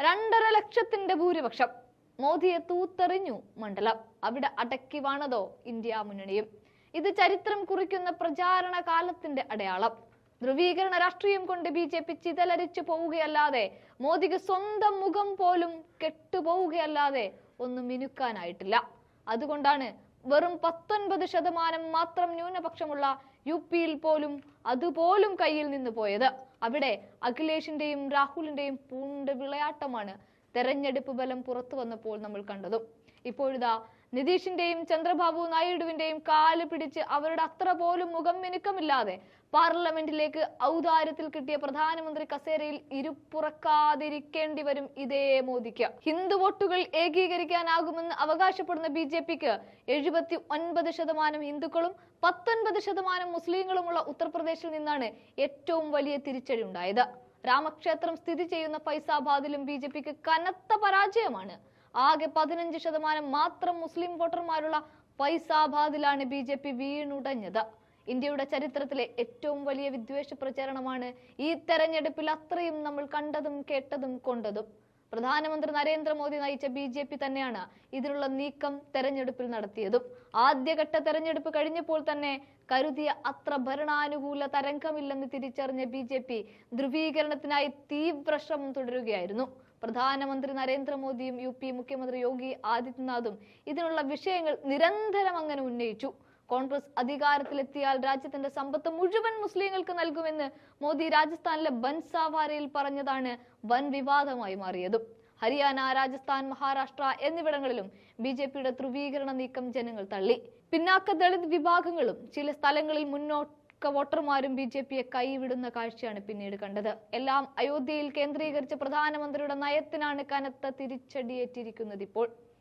2.5 ലക്ഷത്തിന്റെ ഭൂരിപക്ഷം. മോദിയെ തൂത്തെറിഞ്ഞു മണ്ഡലം. അവിടെ അടക്കി വാണതോ ഇന്ത്യ മുന്നണിയും. ഇത് ചരിത്രം കുറിക്കുന്ന പ്രചാരണ കാലത്തിന്റെ അടയാളം. ധ്രുവീകരണ രാഷ്ട്രീയം കൊണ്ട് BJP ചിതലരിച്ചു പോവുകയല്ലാതെ, മോദിക്ക് സ്വന്തം മുഖം പോലും കെട്ടുപോവുകയല്ലാതെ ഒന്നും മിനുക്കാനായിട്ടില്ല. അതുകൊണ്ടാണ് വെറും 19% മാത്രം ന്യൂനപക്ഷമുള്ള UP-യിൽ പോലും അതുപോലും കയ്യിൽ നിന്ന് പോയത്. അവിടെ അഖിലേഷിന്റെയും രാഹുലിന്റെയും പൂണ്ട് വിളയാട്ടമാണ് തെരഞ്ഞെടുപ്പ് ബലം പുറത്തു വന്നപ്പോൾ നമ്മൾ കണ്ടതും. ഇപ്പോഴിതാ നിതീഷിന്റെയും ചന്ദ്രബാബു നായിഡുവിന്റെയും കാല് പിടിച്ച് അവരുടെ അത്ര പോലും മുഖം മിനുക്കമില്ലാതെ പാർലമെന്റിലേക്ക് ഔദാര്യത്തിൽ കിട്ടിയ പ്രധാനമന്ത്രി കസേരയിൽ ഇരുപ്പുറക്കാതിരിക്കേണ്ടി വരും ഇതേ മോദിക്ക്. ഹിന്ദു വോട്ടുകൾ ഏകീകരിക്കാനാകുമെന്ന് അവകാശപ്പെടുന്ന BJPക്ക് 79% ഹിന്ദുക്കളും 19% മുസ്ലിങ്ങളുമുള്ള ഉത്തർപ്രദേശിൽ നിന്നാണ് ഏറ്റവും വലിയ തിരിച്ചടി ഉണ്ടായത്. രാമക്ഷേത്രം സ്ഥിതി ചെയ്യുന്ന ഫൈസാബാദിലും BJPക്ക് കനത്ത പരാജയമാണ്. ആകെ 15% മാത്രം മുസ്ലിം വോട്ടർമാരുള്ള ഫൈസാബാദിലാണ് BJP വീണുടഞ്ഞത്. ഇന്ത്യയുടെ ചരിത്രത്തിലെ ഏറ്റവും വലിയ വിദ്വേഷ പ്രചാരണമാണ് ഈ തെരഞ്ഞെടുപ്പിൽ അത്രയും നമ്മൾ കണ്ടതും കേട്ടതും കൊണ്ടതും. പ്രധാനമന്ത്രി നരേന്ദ്രമോദി നയിച്ച BJP തന്നെയാണ് ഇതിനുള്ള നീക്കം തെരഞ്ഞെടുപ്പിൽ നടത്തിയതും. ആദ്യഘട്ട തെരഞ്ഞെടുപ്പ് കഴിഞ്ഞപ്പോൾ തന്നെ കരുതിയ അത്ര ഭരണാനുകൂല തരംഗമില്ലെന്ന് തിരിച്ചറിഞ്ഞ BJP ധ്രുവീകരണത്തിനായി തീവ്ര ശ്രമം തുടരുകയായിരുന്നു. പ്രധാനമന്ത്രി നരേന്ദ്രമോദിയും UP മുഖ്യമന്ത്രി യോഗി ആദിത്യനാഥും ഇതിനുള്ള വിഷയങ്ങൾ നിരന്തരം അങ്ങനെ ഉന്നയിച്ചു. കോൺഗ്രസ് അധികാരത്തിലെത്തിയാൽ രാജ്യത്തിന്റെ സമ്പത്ത് മുഴുവൻ മുസ്ലിങ്ങൾക്ക് നൽകുമെന്ന് മോദി രാജസ്ഥാനിലെ ബൻസാവാരയിൽ പറഞ്ഞതാണ് വൻ വിവാദമായി മാറിയതും. ഹരിയാന, രാജസ്ഥാൻ, മഹാരാഷ്ട്ര എന്നിവിടങ്ങളിലും BJPയുടെ ധ്രുവീകരണ നീക്കം ജനങ്ങൾ തള്ളി. പിന്നാക്ക ദളിത് വിഭാഗങ്ങളും ചില സ്ഥലങ്ങളിൽ മുന്നോക്ക വോട്ടർമാരും BJPയെ കൈവിടുന്ന കാഴ്ചയാണ് പിന്നീട് കണ്ടത്. എല്ലാം അയോധ്യയിൽ കേന്ദ്രീകരിച്ച പ്രധാനമന്ത്രിയുടെ നയത്തിനാണ് കനത്ത തിരിച്ചടിയേറ്റിരിക്കുന്നത് ഇപ്പോൾ.